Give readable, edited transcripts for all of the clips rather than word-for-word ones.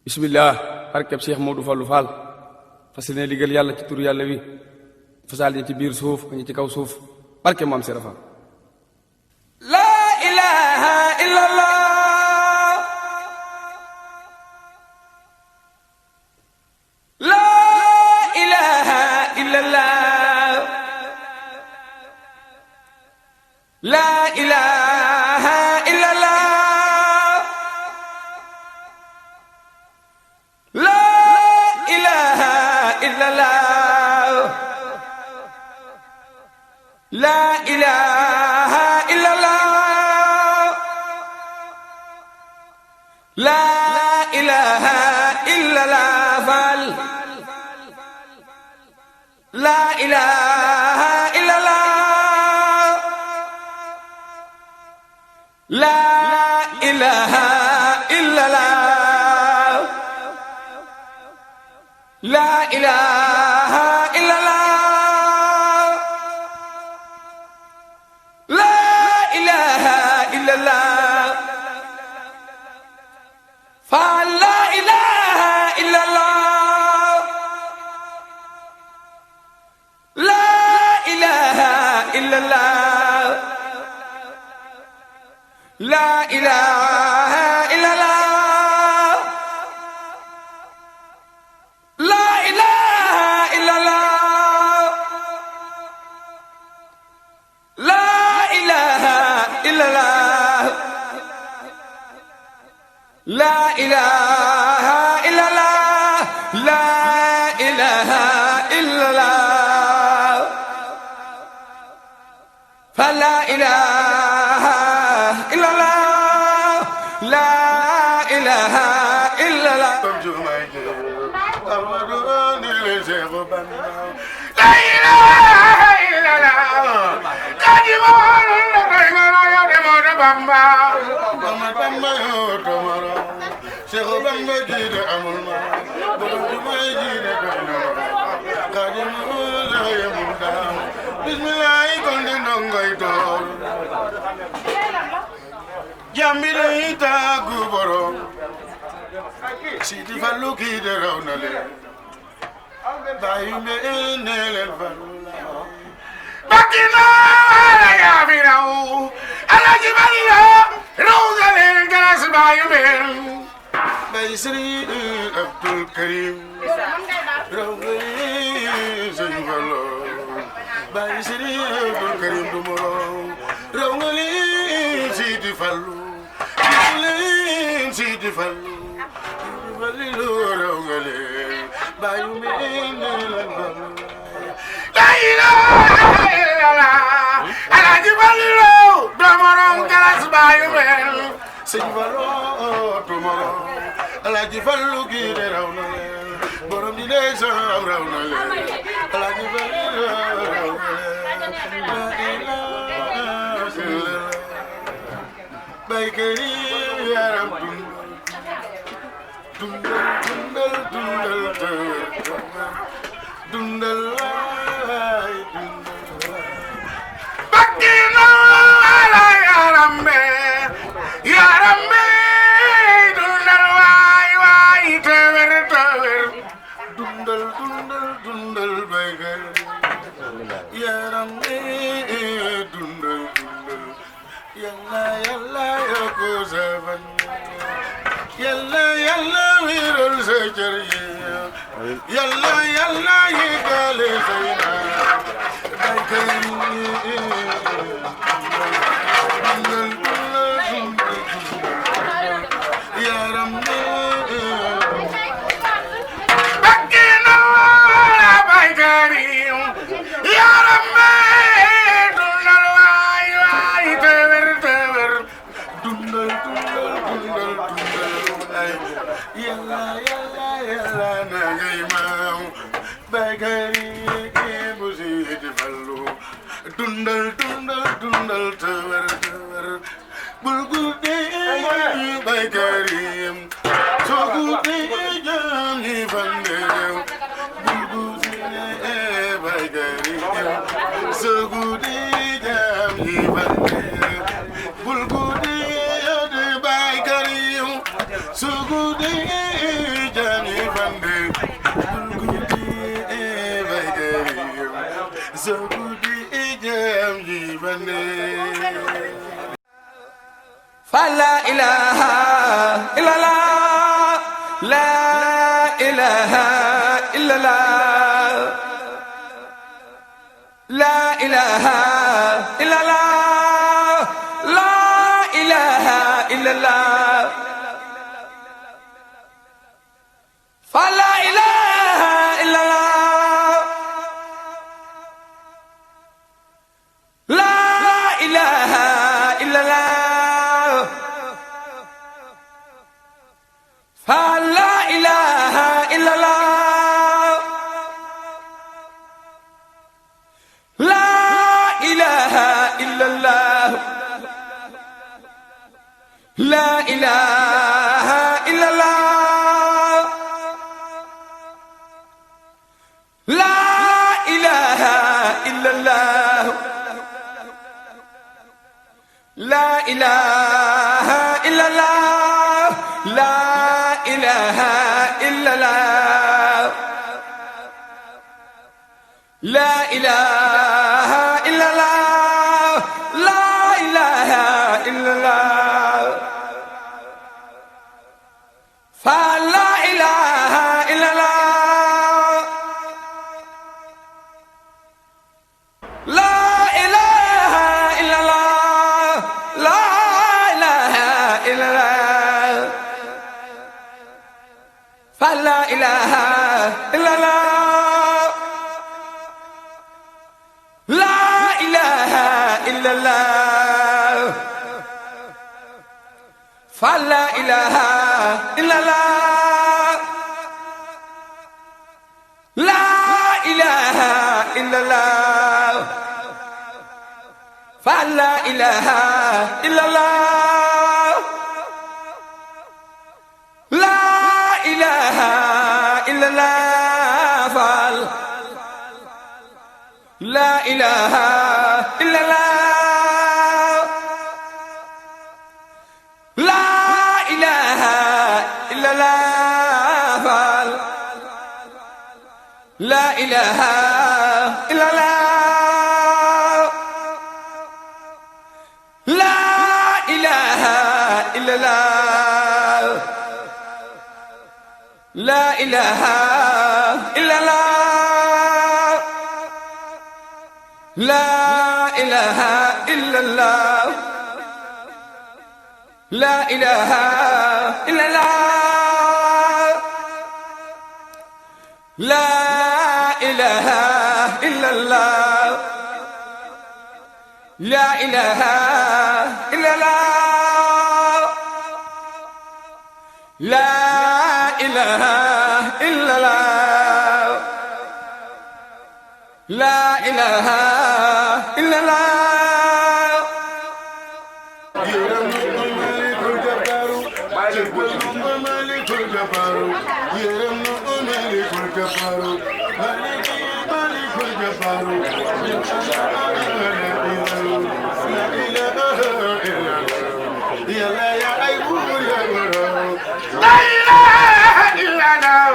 bismillah barkeb Cheikh Modou Fallou Fall fas yéene liggéeyal yàlla ci tur yàlla wi fasal ñi ci biir suuf ñi ci kaw suuf barke maam Serap Fall. La ilaha illallah La ilaha illallah La ilaha illallah La ilaha illallah La ilaha illallah La ilaha illallah Fall La ilaha illallah La ilaha illallah La ilaha illallah La ilaha illallah Fall La ilaha illallah La ilaha illallah La ilaha illallah La ilaha illallah La ilaha illallah La ilaha illallah La ilaha illallah Fa la ilaha illallah La ilaha illallah La ilaha illallah Kadimon Bamba Bamba Tomara Cheikh Bamba jide amul ma borom may jide kono Kadimon la yamunda Bismillah kon di ndongoy tool Jambiro ita gu borom Sidi Fallu ki de raw na leen bayu me enelel Fallu Bakina ya biraw Alaji Fallu raw na leen galas bayu me Bay Sri Abdul Karim raw na leen Sëñ Fallu Bay Sri Abdul Karim du moroom raw na leen Sidi Fallu Sidi Fallu Fallu raw nga leen bayu meen la La ilaha illallah Alaaji Fallu doomorom galas bayu meen Sëñ Fallu doomorom Alaaji Fallu gi de raw na leen borom di de sam raw na leen Alaaji Fallu raw na leen La ilaha illallah bay Karim yaram dundal waay Bakina ala yarambe dundal waay tewer dundal bay Karim yarambe dundal yalla yoko saban yalla wirul sa cër yi yalla yigale sayna bay Karim yaram Bakina la bay Karim yaram dundal waay tewer dundal yalla na ngay maaw bay Karim bu Sidi Fallu dundal tewer bul guddee bay Karim soo guddee jam ñi fandeew bul guddee bay Karim soo guddee jam ñi fandeew bul guddee bay Karim soo guddee dem ji bande فلا إله إلا الله لا إله إلا الله لا إله إلا الله لا إله إلا الله فلا إله إلا الله لا إله إلا الله فلا إله إلا الله لا إله إلا الله لا إله إلا الله لا إله إلا الله لا إله إلا الله لا إله إلا الله لا إله إلا الله لا إله إلا الله فلا إله إلا الله لا إله إلا الله لا إله إلا الله فلا إله إلا الله لا إله إلا الله فلا إله إلا الله لا إله إلا الله فلا إله إلا الله لا إله إلا الله فال لا إله إلا الله لا إله إلا الله فال لا إله إلا الله لا إله إلا الله لا إله إلا الله لا إله إلا الله لا إله إلا الله لا إله إلا الله لا إله إلا الله لا إله إلا الله لا إله إلا الله malikul jabbaru jabbaru malikul jabbaru yeremno malikul jabbaru malikul jabbaru la ilaha illallah ya la ya aybu ya la ilaha illallah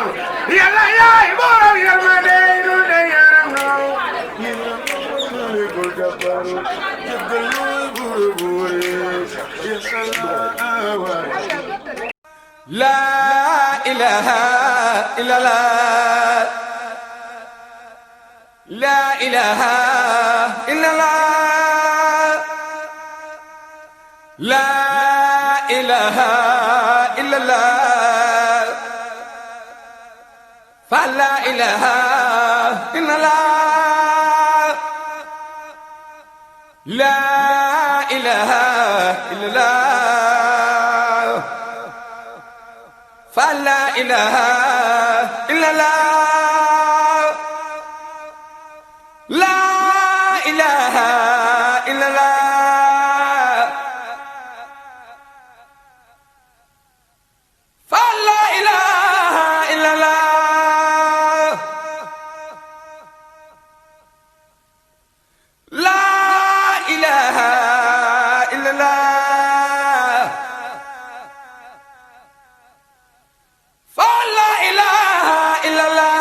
ya la ya aybu ya madairu de yeremno malikul jabbaru jabbaru لا إله إلا الله لا إله إلا الله لا إله إلا الله فلا إله إلا الله لا إله إلا الله فلا إله إلا الله لا إله إلا الله فلا إله إلا الله لا إله إلا الله فلا إله إلا الله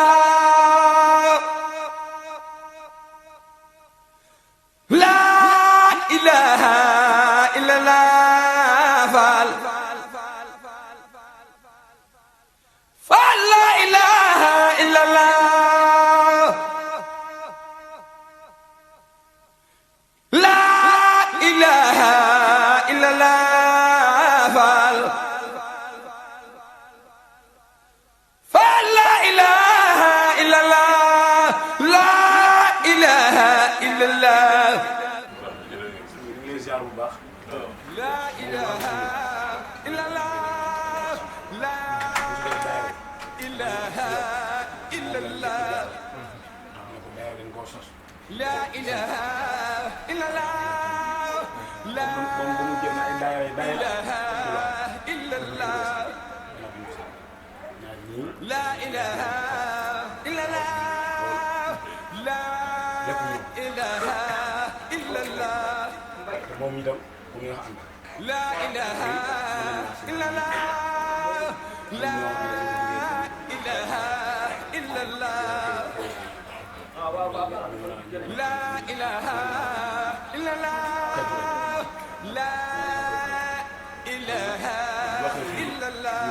لا ziar bu baax. La ilaha illallah. La ilaha illallah. La ilaha illallah. La ilaha illallah. La ilaha illallah. La ilaha illallah. moom itam mu ngi ànd. La ilaha illallah. La ilaha illallah. La ilaha illallah. La ilaha illallah. La ilaha illallah. La ilaha illallah.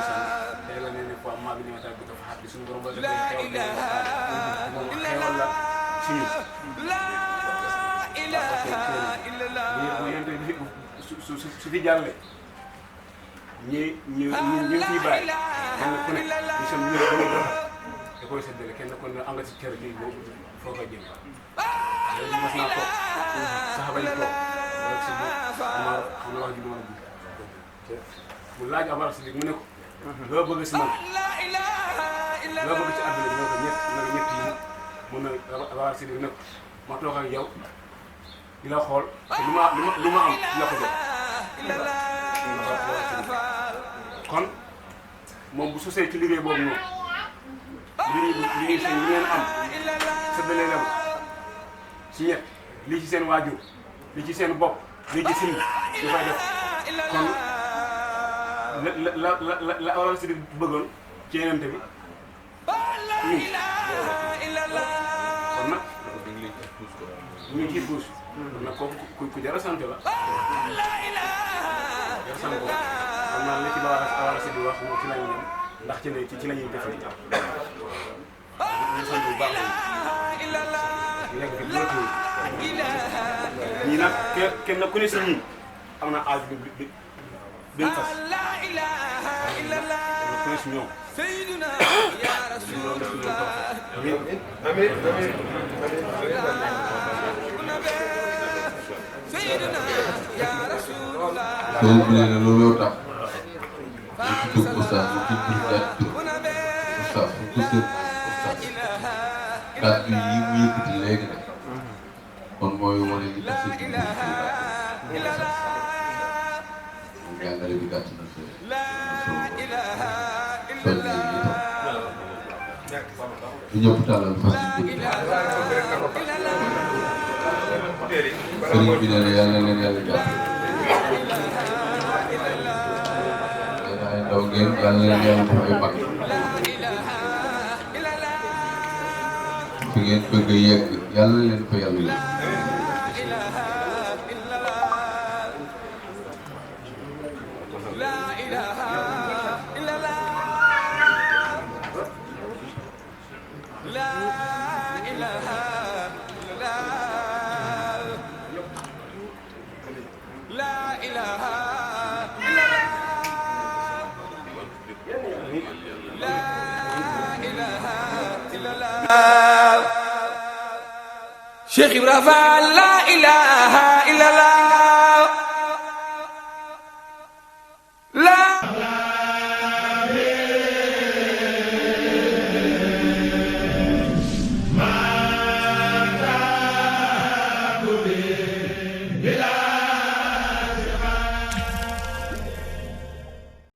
su fi jàllee ñi fiy bàyyi kenn ku ne ñu seen ñëw ba muy dox da koy séddale kenn ku ne am nga si cër bi boobu foo koy jëm léegi mas naa toog saxaba yi toog rek si Amar xam na wax ji duma mu laaj Amar si mu ne ko loo bëgg si man loo bëgg ci àdduna bi ne ko ñett yi mun na Amar si ne ko ma toog ak yow di la xool te lu ma am di la ko jox kon moom bu sosee ci liggéey boobu noonu li ngeen am séddale lew ci ñett lii ci seen waajur lii ci seen bopp lii ci sin dafay def kon la waral si di bëggoon ci yenente bi kon nag ñu ngi ciy puus kon nag kooku ku jar a sant la jar sant ko xam naa li ci ba war a si di wax ci lañu ñëw ndax ci la ñuy def ñu sant bu baax ñu nekk fi loolu ñii nag kenn ku ne si ñii am na âge bi mu fas kenn ku ne si ñoom sëriñ bi nee na looloo tax ñu ci dugg oustaz ñu ci dugg daal di dugg oustaz fu ko seen oustaz kàddu yi mu yëkkati léegi nag kon mooy wane li tax sëriñ bi moom jàngale bi gàtt na sa soññee itam ñu ñëpp tàllal fas yi sëriñ bi nee na yàlla leen yàlla jàpp ay ndaw ngeen yàlla leen yàlla def ay mag fi ngeen bëgg a yegg yàlla leen fa yàlla yegg Cheikh Ibra Fall la ilaha illallah.